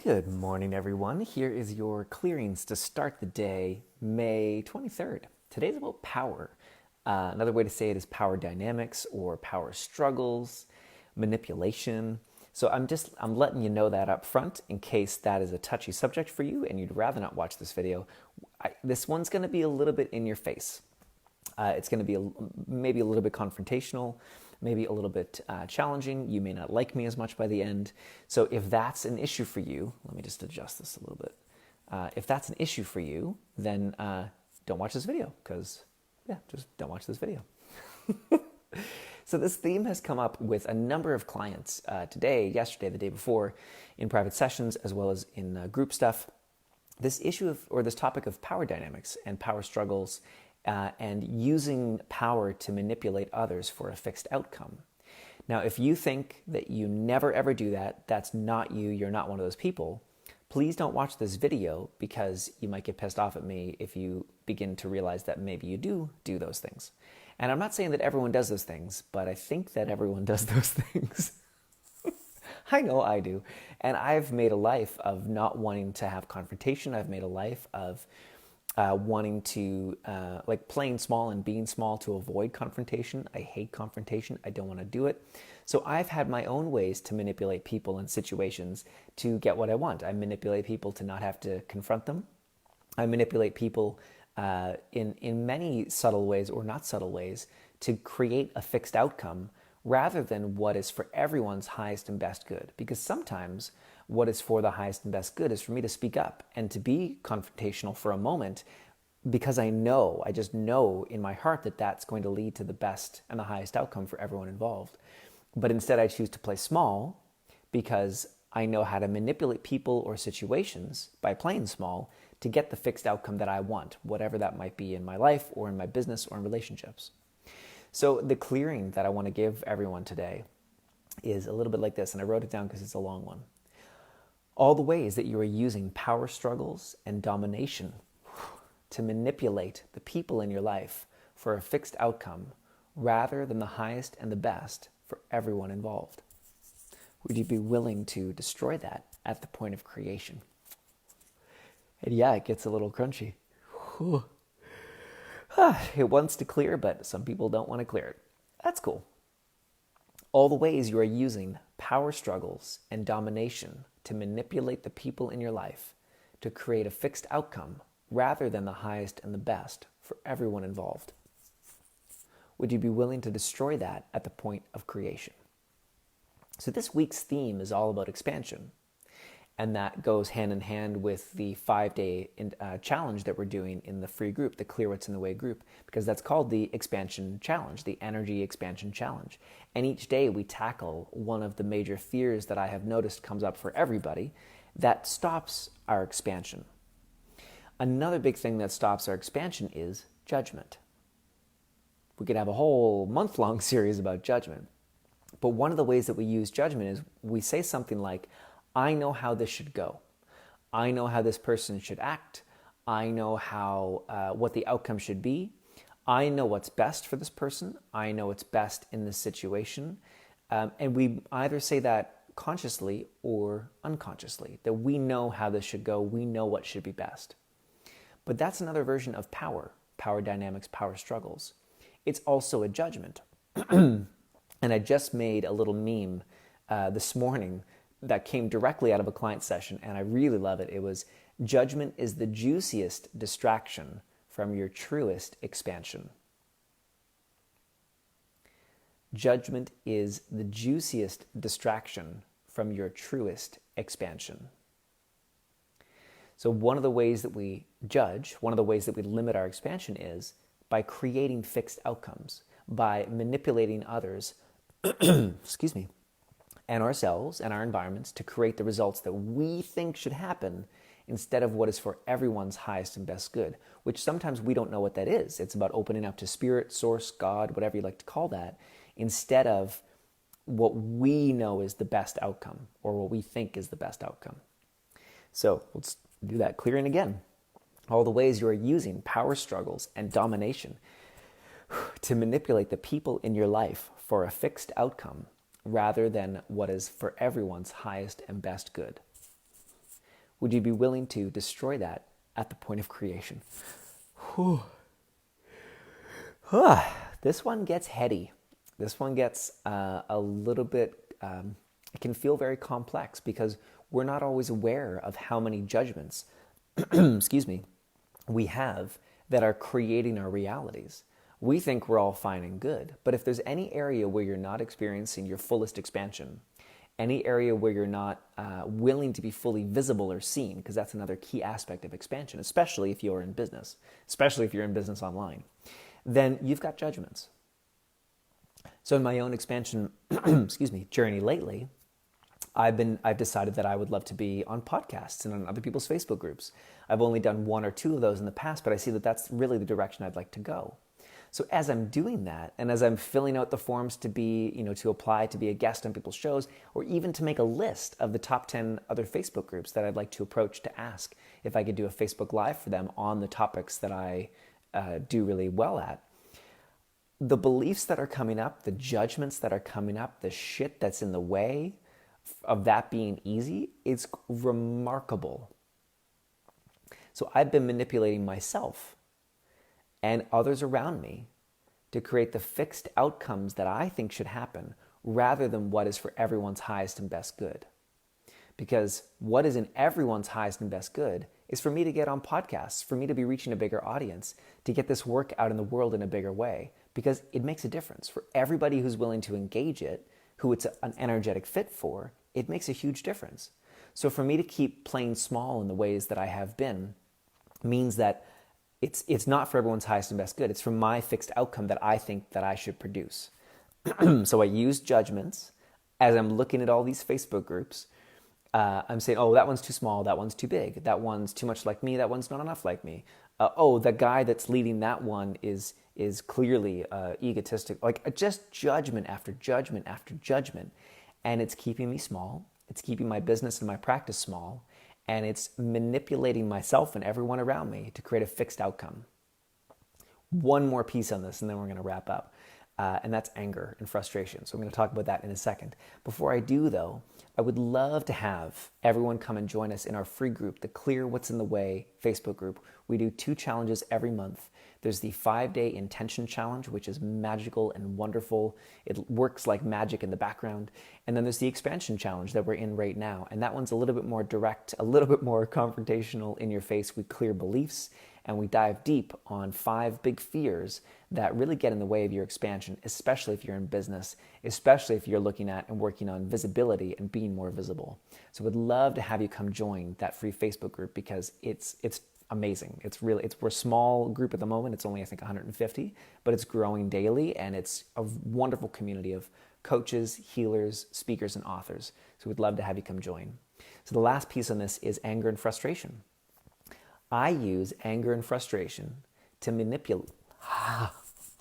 Good morning, everyone. Here is your clearings to start the day, May 23rd. Today's about power. Another way to say it is power dynamics or power struggles, manipulation. So I'm letting you know that up front in case that is a touchy subject for you and you'd rather not watch this video. This one's going to be a little bit in your face. It's going to be maybe a little bit confrontational, maybe a little bit challenging. You may not like me as much by the end. So if that's an issue for you, let me just adjust this a little bit. If that's an issue for you, then don't watch this video because, yeah, just don't watch this video. So this theme has come up with a number of clients today, yesterday, the day before, in private sessions as well as in group stuff. This issue or this topic of power dynamics and power struggles and using power to manipulate others for a fixed outcome. Now, if you think that you never ever do that, that's not you, you're not one of those people, please don't watch this video because you might get pissed off at me if you begin to realize that maybe you do those things. And I'm not saying that everyone does those things, but I think that everyone does those things. I know I do. And I've made a life of not wanting to have confrontation. I've made a life of wanting to, like playing small and being small to avoid confrontation. I hate confrontation. I don't want to do it. So I've had my own ways to manipulate people and situations to get what I want. I manipulate people to not have to confront them. I manipulate people in many subtle ways or not subtle ways to create a fixed outcome rather than what is for everyone's highest and best good. Because sometimes what is for the highest and best good is for me to speak up and to be confrontational for a moment because I just know in my heart that that's going to lead to the best and the highest outcome for everyone involved. But instead I choose to play small because I know how to manipulate people or situations by playing small to get the fixed outcome that I want, whatever that might be in my life or in my business or in relationships. So the clearing that I want to give everyone today is a little bit like this, and I wrote it down because it's a long one. All the ways that you are using power struggles and domination to manipulate the people in your life for a fixed outcome rather than the highest and the best for everyone involved. Would you be willing to destroy that at the point of creation? And yeah, it gets a little crunchy. It wants to clear, but some people don't want to clear it. That's cool. All the ways you are using power struggles and domination to manipulate the people in your life to create a fixed outcome rather than the highest and the best for everyone involved. Would you be willing to destroy that at the point of creation? So this week's theme is all about expansion. And that goes hand in hand with the 5-day challenge that we're doing in the free group, the Clear What's in the Way group, because that's called the Expansion Challenge, the Energy Expansion Challenge. And each day we tackle one of the major fears that I have noticed comes up for everybody that stops our expansion. Another big thing that stops our expansion is judgment. We could have a whole month-long series about judgment. But one of the ways that we use judgment is we say something like, I know how this should go. I know how this person should act. I know how what the outcome should be. I know what's best for this person. I know what's best in this situation. And we either say that consciously or unconsciously, that we know how this should go. We know what should be best. But that's another version of power dynamics, power struggles. It's also a judgment. And I just made a little meme this morning that came directly out of a client session, and I really love it. It was, judgment is the juiciest distraction from your truest expansion. Judgment is the juiciest distraction from your truest expansion. So one of the ways that we judge, one of the ways that we limit our expansion is by creating fixed outcomes, by manipulating others, excuse me, and ourselves and our environments to create the results that we think should happen instead of what is for everyone's highest and best good, which sometimes we don't know what that is. It's about opening up to spirit, source, God, whatever you like to call that, instead of what we know is the best outcome or what we think is the best outcome. So let's do that clearing again. All the ways you are using power struggles and domination to manipulate the people in your life for a fixed outcome rather than what is for everyone's highest and best good. Would you be willing to destroy that at the point of creation? Whew. This one gets heady. This one gets a little bit, it can feel very complex because we're not always aware of how many judgments, excuse me, we have that are creating our realities. We think we're all fine and good, but if there's any area where you're not experiencing your fullest expansion, any area where you're not willing to be fully visible or seen, because that's another key aspect of expansion, especially if you're in business, especially if you're in business online, then you've got judgments. So in my own expansion, excuse me, journey lately, I've decided that I would love to be on podcasts and on other people's Facebook groups. I've only done 1 or 2 of those in the past, but I see that that's really the direction I'd like to go. So as I'm doing that, and as I'm filling out the forms to be, to apply to be a guest on people's shows, or even to make a list of the top 10 other Facebook groups that I'd like to approach to ask if I could do a Facebook Live for them on the topics that I do really well at, the beliefs that are coming up, the judgments that are coming up, the shit that's in the way of that being easy, it's remarkable. So I've been manipulating myself and others around me to create the fixed outcomes that I think should happen rather than what is for everyone's highest and best good. Because what is in everyone's highest and best good is for me to get on podcasts, for me to be reaching a bigger audience, to get this work out in the world in a bigger way, because it makes a difference. For everybody who's willing to engage it, who it's an energetic fit for, it makes a huge difference. So for me to keep playing small in the ways that I have been means that it's not for everyone's highest and best good. It's for my fixed outcome that I think that I should produce. So I use judgments as I'm looking at all these Facebook groups. I'm saying, oh, that one's too small, that one's too big, that one's too much like me, that one's not enough like me. Oh, the guy that's leading that one is clearly egotistic. Like just judgment after judgment after judgment. And it's keeping me small. It's keeping my business and my practice small. And it's manipulating myself and everyone around me to create a fixed outcome. One more piece on this and then we're going to wrap up. And that's anger and frustration. So I'm going to talk about that in a second. Before I do, though, I would love to have everyone come and join us in our free group, the Clear What's in the Way Facebook group. We do 2 challenges every month. There's the 5-day intention challenge, which is magical and wonderful. It works like magic in the background. And then there's the expansion challenge that we're in right now. And that one's a little bit more direct, a little bit more confrontational, in your face. We clear beliefs and we dive deep on 5 big fears that really get in the way of your expansion, especially if you're in business, especially if you're looking at and working on visibility and being more visible. So we'd love to have you come join that free Facebook group because it's amazing. We're a small group at the moment. It's only, I think, 150, but it's growing daily and it's a wonderful community of coaches, healers, speakers, and authors. So we'd love to have you come join. So the last piece on this is anger and frustration. I use anger and frustration to manipulate.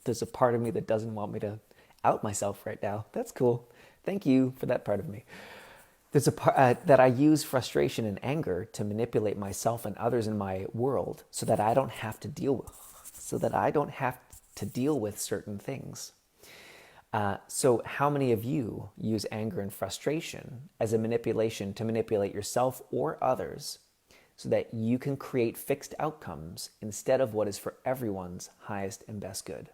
There's a part of me that doesn't want me to out myself right now. That's cool. Thank you for that part of me. There's a part that I use frustration and anger to manipulate myself and others in my world so that I don't have to deal with certain things. So how many of you use anger and frustration as a manipulation to manipulate yourself or others so that you can create fixed outcomes instead of what is for everyone's highest and best good?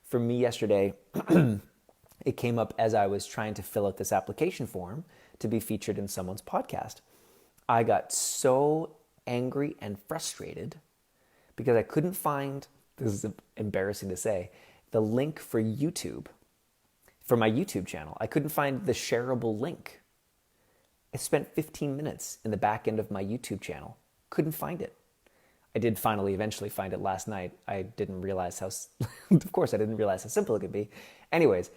For me yesterday, it came up as I was trying to fill out this application form to be featured in someone's podcast. I got so angry and frustrated because I couldn't find, this is embarrassing to say, the link for YouTube, for my YouTube channel. I couldn't find the shareable link. I spent 15 minutes in the back end of my YouTube channel. Couldn't find it. I did eventually find it last night. I didn't realize how, of course I didn't realize how simple it could be. Anyways,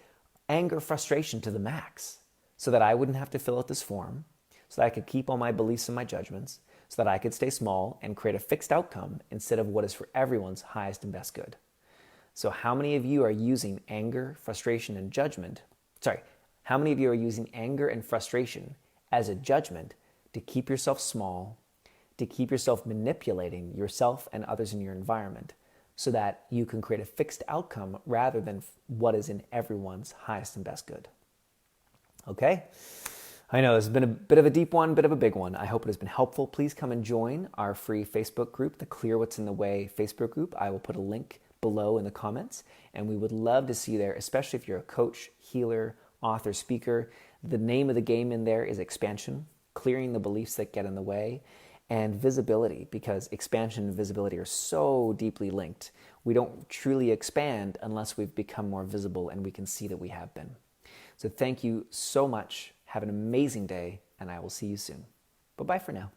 anger, frustration to the max so that I wouldn't have to fill out this form, so that I could keep all my beliefs and my judgments, so that I could stay small and create a fixed outcome instead of what is for everyone's highest and best good. So how many of you are using anger, frustration, and judgment? How many of you are using anger and frustration as a judgment to keep yourself small, to keep yourself manipulating yourself and others in your environment so that you can create a fixed outcome rather than what is in everyone's highest and best good? Okay? I know this has been a bit of a deep one, bit of a big one. I hope it has been helpful. Please come and join our free Facebook group, the Clear What's in the Way Facebook group. I will put a link below in the comments, and we would love to see you there, especially if you're a coach, healer, author, speaker. The name of the game in there is expansion, clearing the beliefs that get in the way, and visibility, because expansion and visibility are so deeply linked. We don't truly expand unless we've become more visible and we can see that we have been. So thank you so much. Have an amazing day, and I will see you soon. Bye-bye for now.